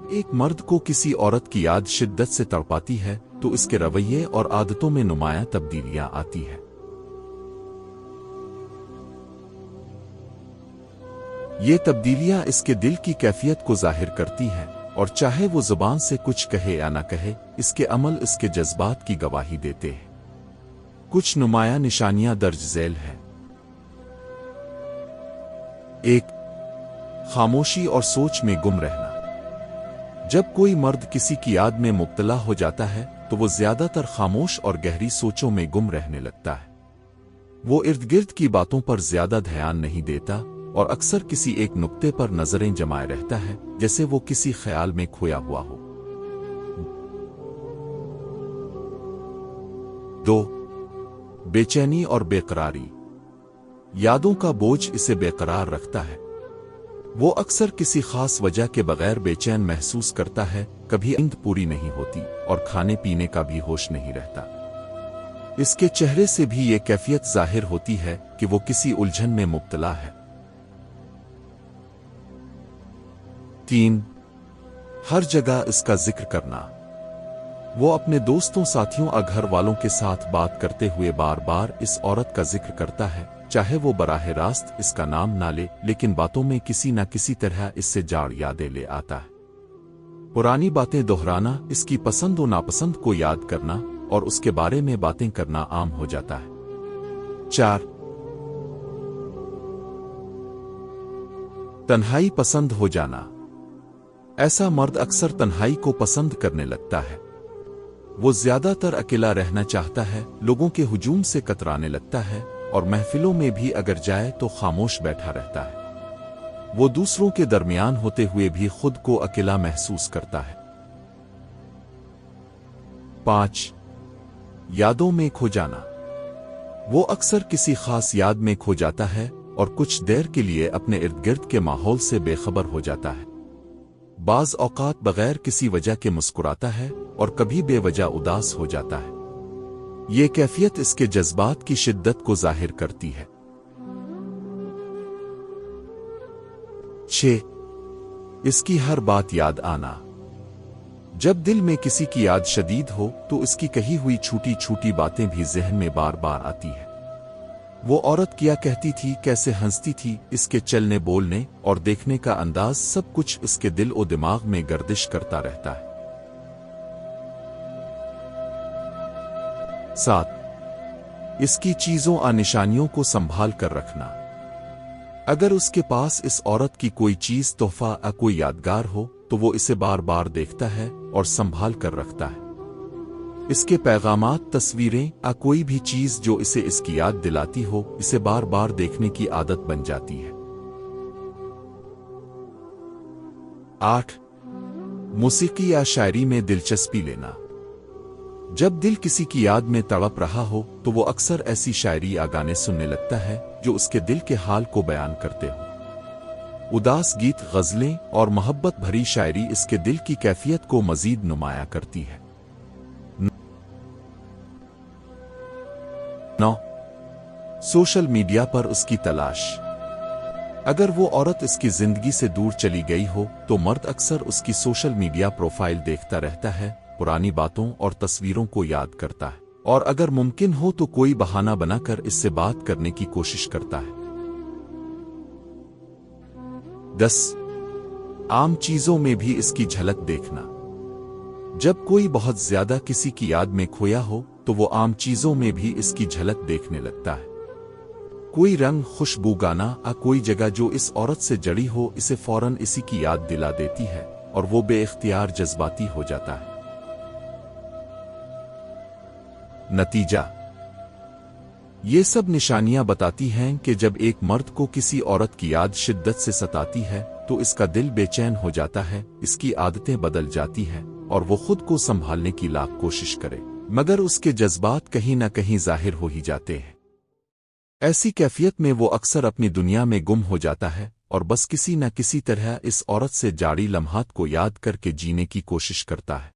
ایک मर्द को किसी औरत की याद शिद्दत से तड़पाती है तो इसके रवैये और आदतों में नुमायां तब्दीलियां आती है। ये तब्दीलियां इसके दिल की कैफियत को जाहिर करती हैं और चाहे वो जुबान से कुछ कहे या ना कहे, इसके अमल इसके जज्बात की गवाही देते हैं। कुछ नुमायां निशानियां दर्ज झैल हैं। 1. खामोशी और सोच में गुम रहना। जब कोई मर्द किसी की याद में मुब्तला हो जाता है तो वो ज्यादातर खामोश और गहरी सोचों में गुम रहने लगता है। वो इर्द गिर्द की बातों पर ज्यादा ध्यान नहीं देता और अक्सर किसी एक नुक्ते पर नजरें जमाए रहता है, जैसे वो किसी ख्याल में खोया हुआ हो। 2. बेचैनी और बेकरारी। यादों का बोझ इसे बेकरार रखता है। वो अक्सर किसी खास वजह के बगैर बेचैन महसूस करता है, कभी नींद पूरी नहीं होती और खाने पीने का भी होश नहीं रहता। इसके चेहरे से भी ये कैफियत जाहिर होती है कि वो किसी उलझन में मुब्तला है। 3. हर जगह इसका जिक्र करना। वो अपने दोस्तों, साथियों और घर वालों के साथ बात करते हुए बार बार इस औरत का जिक्र करता है, चाहे वो बराह रास्त इसका नाम ना ले, लेकिन बातों में किसी न किसी तरह इससे जाड़ यादें ले आता है। पुरानी बातें दोहराना, इसकी पसंद और नापसंद को याद करना और उसके बारे में बातें करना आम हो जाता है। 4. तन्हाई पसंद हो जाना। ऐसा मर्द अक्सर तन्हाई को पसंद करने लगता है। वो ज्यादातर अकेला रहना चाहता है, लोगों के हुजूम से कतराने लगता है और महफिलों में भी अगर जाए तो खामोश बैठा रहता है। वो दूसरों के दरमियान होते हुए भी खुद को अकेला महसूस करता है। 5. यादों में खो जाना। वो अक्सर किसी खास याद में खो जाता है और कुछ देर के लिए अपने इर्द गिर्द के माहौल से बेखबर हो जाता है। बाज औकात बगैर किसी वजह के मुस्कुराता है और कभी बेवजह उदास हो जाता है। ये कैफियत इसके जज्बात की शिद्दत को जाहिर करती है। 6. इसकी हर बात याद आना। जब दिल में किसी की याद शदीद हो तो इसकी कही हुई छोटी छोटी बातें भी ज़हन में बार बार आती है। वो औरत क्या कहती थी, कैसे हंसती थी, इसके चलने बोलने और देखने का अंदाज, सब कुछ इसके दिल और दिमाग में गर्दिश करता रहता है। 7. इसकी चीजों और निशानियों को संभाल कर रखना। अगर उसके पास इस औरत की कोई चीज, तोहफा या कोई यादगार हो तो वो इसे बार बार देखता है और संभाल कर रखता है। इसके पैगामात, तस्वीरें या कोई भी चीज जो इसे इसकी याद दिलाती हो, इसे बार बार देखने की आदत बन जाती है। 8. मौसीकी या शायरी में दिलचस्पी लेना। जब दिल किसी की याद में तड़प रहा हो तो वो अक्सर ऐसी शायरी या गाने सुनने लगता है जो उसके दिल के हाल को बयान करते हो। उदास गीत, गजलें और मोहब्बत भरी शायरी इसके दिल की कैफियत को मजीद नुमाया करती है। 9. सोशल मीडिया पर उसकी तलाश। अगर वो औरत इसकी जिंदगी से दूर चली गई हो तो मर्द अक्सर उसकी सोशल मीडिया प्रोफाइल देखता रहता है, पुरानी बातों और तस्वीरों को याद करता है और अगर मुमकिन हो तो कोई बहाना बनाकर इससे बात करने की कोशिश करता है। 10. आम चीजों में भी इसकी झलक देखना। जब कोई बहुत ज्यादा किसी की याद में खोया हो तो वो आम चीजों में भी इसकी झलक देखने लगता है। कोई रंग, खुशबू, गाना या कोई जगह जो इस औरत से जड़ी हो, इसे फौरन इसी की याद दिला देती है और वो बेइख्तियार जज्बाती हो जाता है। नतीजा। ये सब निशानियां बताती हैं कि जब एक मर्द को किसी औरत की याद शिद्दत से सताती है तो इसका दिल बेचैन हो जाता है, इसकी आदतें बदल जाती हैं और वो खुद को संभालने की लाख कोशिश करे, मगर उसके जज्बात कहीं न कहीं जाहिर हो ही जाते हैं। ऐसी कैफियत में वो अक्सर अपनी दुनिया में गुम हो जाता है और बस किसी न किसी तरह इस औरत से जारी लम्हात को याद करके जीने की कोशिश करता है।